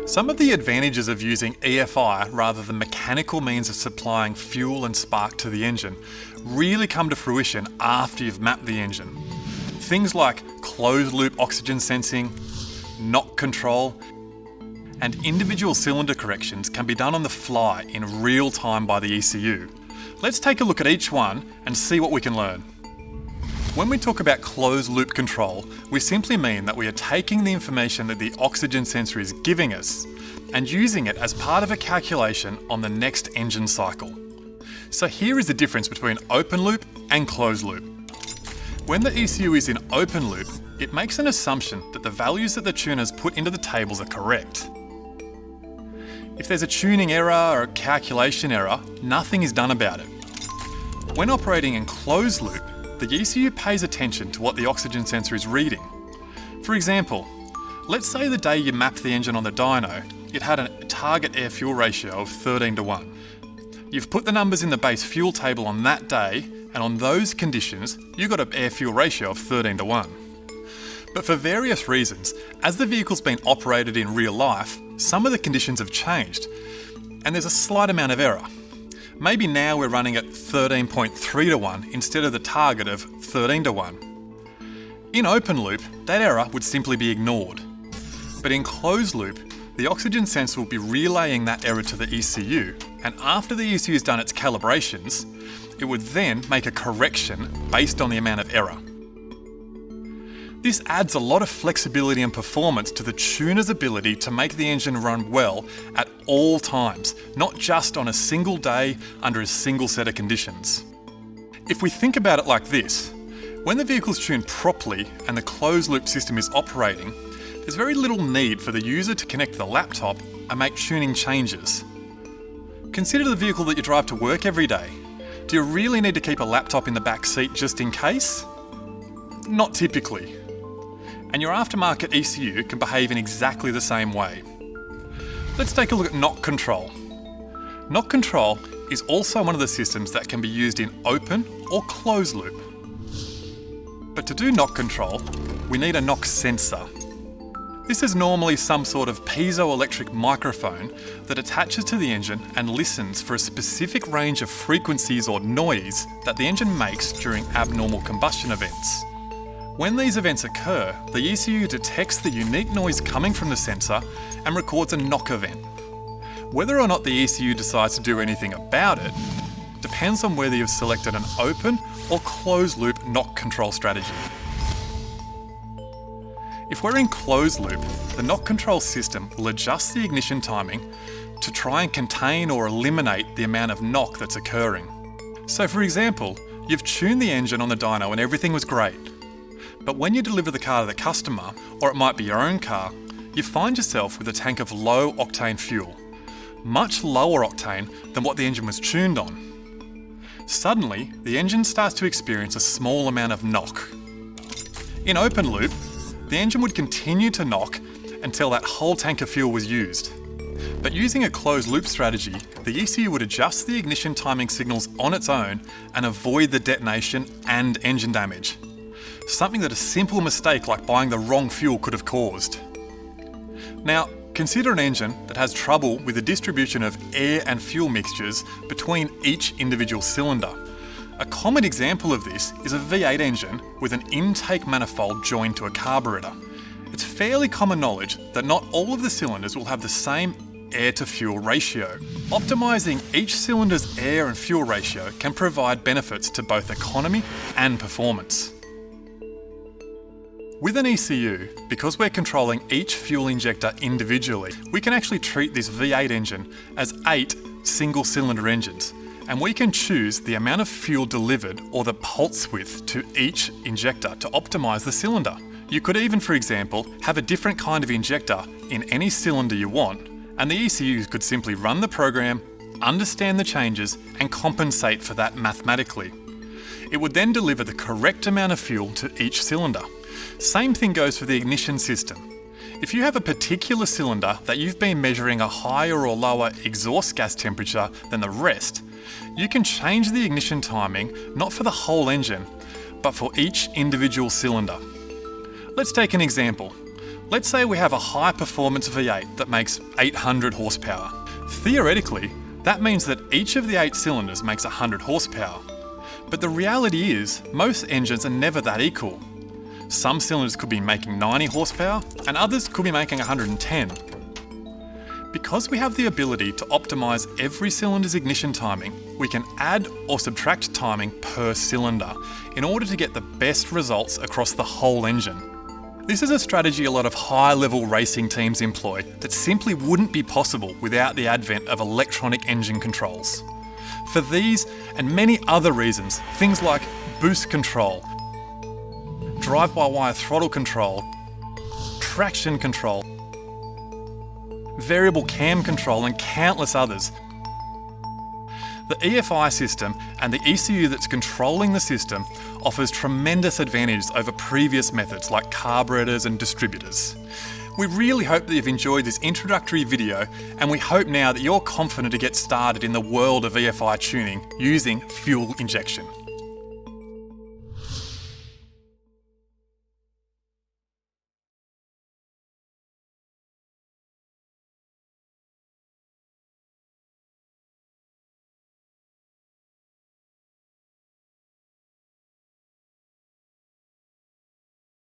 Some of the advantages of using EFI rather than mechanical means of supplying fuel and spark to the engine really come to fruition after you've mapped the engine. Things like closed-loop oxygen sensing, knock control, and individual cylinder corrections can be done on the fly in real time by the ECU. Let's take a look at each one and see what we can learn. When we talk about closed-loop control, we simply mean that we are taking the information that the oxygen sensor is giving us and using it as part of a calculation on the next engine cycle. So here is the difference between open loop and closed loop. When the ECU is in open loop, it makes an assumption that the values that the tuners put into the tables are correct. If there's a tuning error or a calculation error, nothing is done about it. When operating in closed loop, the ECU pays attention to what the oxygen sensor is reading. For example, let's say the day you mapped the engine on the dyno, it had a target air-fuel ratio of 13:1. You've put the numbers in the base fuel table on that day, and on those conditions, you got an air-fuel ratio of 13:1. But for various reasons, as the vehicle's been operated in real life, some of the conditions have changed, and there's a slight amount of error. Maybe now we're running at 13.3:1 instead of the target of 13:1. In open loop, that error would simply be ignored. But in closed loop, the oxygen sensor will be relaying that error to the ECU, and after the ECU has done its calibrations, it would then make a correction based on the amount of error. This adds a lot of flexibility and performance to the tuner's ability to make the engine run well at all times, not just on a single day under a single set of conditions. If we think about it like this, when the vehicle's tuned properly and the closed loop system is operating, there's very little need for the user to connect to the laptop and make tuning changes. Consider the vehicle that you drive to work every day. Do you really need to keep a laptop in the back seat just in case? Not typically. And your aftermarket ECU can behave in exactly the same way. Let's take a look at knock control. Knock control is also one of the systems that can be used in open or closed loop. But to do knock control, we need a knock sensor. This is normally some sort of piezoelectric microphone that attaches to the engine and listens for a specific range of frequencies or noise that the engine makes during abnormal combustion events. When these events occur, the ECU detects the unique noise coming from the sensor and records a knock event. Whether or not the ECU decides to do anything about it depends on whether you've selected an open or closed loop knock control strategy. If we're in closed loop, the knock control system will adjust the ignition timing to try and contain or eliminate the amount of knock that's occurring. So for example, you've tuned the engine on the dyno and everything was great. But when you deliver the car to the customer, or it might be your own car, you find yourself with a tank of low octane fuel, much lower octane than what the engine was tuned on. Suddenly, the engine starts to experience a small amount of knock. In open loop, the engine would continue to knock until that whole tank of fuel was used. But using a closed loop strategy, the ECU would adjust the ignition timing signals on its own and avoid the detonation and engine damage. Something that a simple mistake like buying the wrong fuel could have caused. Now, consider an engine that has trouble with the distribution of air and fuel mixtures between each individual cylinder. A common example of this is a V8 engine with an intake manifold joined to a carburetor. It's fairly common knowledge that not all of the cylinders will have the same air to fuel ratio. Optimizing each cylinder's air and fuel ratio can provide benefits to both economy and performance. With an ECU, because we're controlling each fuel injector individually, we can actually treat this V8 engine as 8 single-cylinder engines, and we can choose the amount of fuel delivered or the pulse width to each injector to optimise the cylinder. You could even, for example, have a different kind of injector in any cylinder you want, and the ECU could simply run the program, understand the changes, and compensate for that mathematically. It would then deliver the correct amount of fuel to each cylinder. Same thing goes for the ignition system. If you have a particular cylinder that you've been measuring a higher or lower exhaust gas temperature than the rest, you can change the ignition timing not for the whole engine, but for each individual cylinder. Let's take an example. Let's say we have a high performance V8 that makes 800 horsepower. Theoretically, that means that each of the 8 cylinders makes 100 horsepower. But the reality is, most engines are never that equal. Some cylinders could be making 90 horsepower and others could be making 110. Because we have the ability to optimise every cylinder's ignition timing, we can add or subtract timing per cylinder in order to get the best results across the whole engine. This is a strategy a lot of high-level racing teams employ that simply wouldn't be possible without the advent of electronic engine controls. For these and many other reasons, things like boost control, drive-by-wire throttle control, traction control, variable cam control and countless others, the EFI system and the ECU that's controlling the system offers tremendous advantages over previous methods like carburetors and distributors. We really hope that you've enjoyed this introductory video, and we hope now that you're confident to get started in the world of EFI tuning using fuel injection.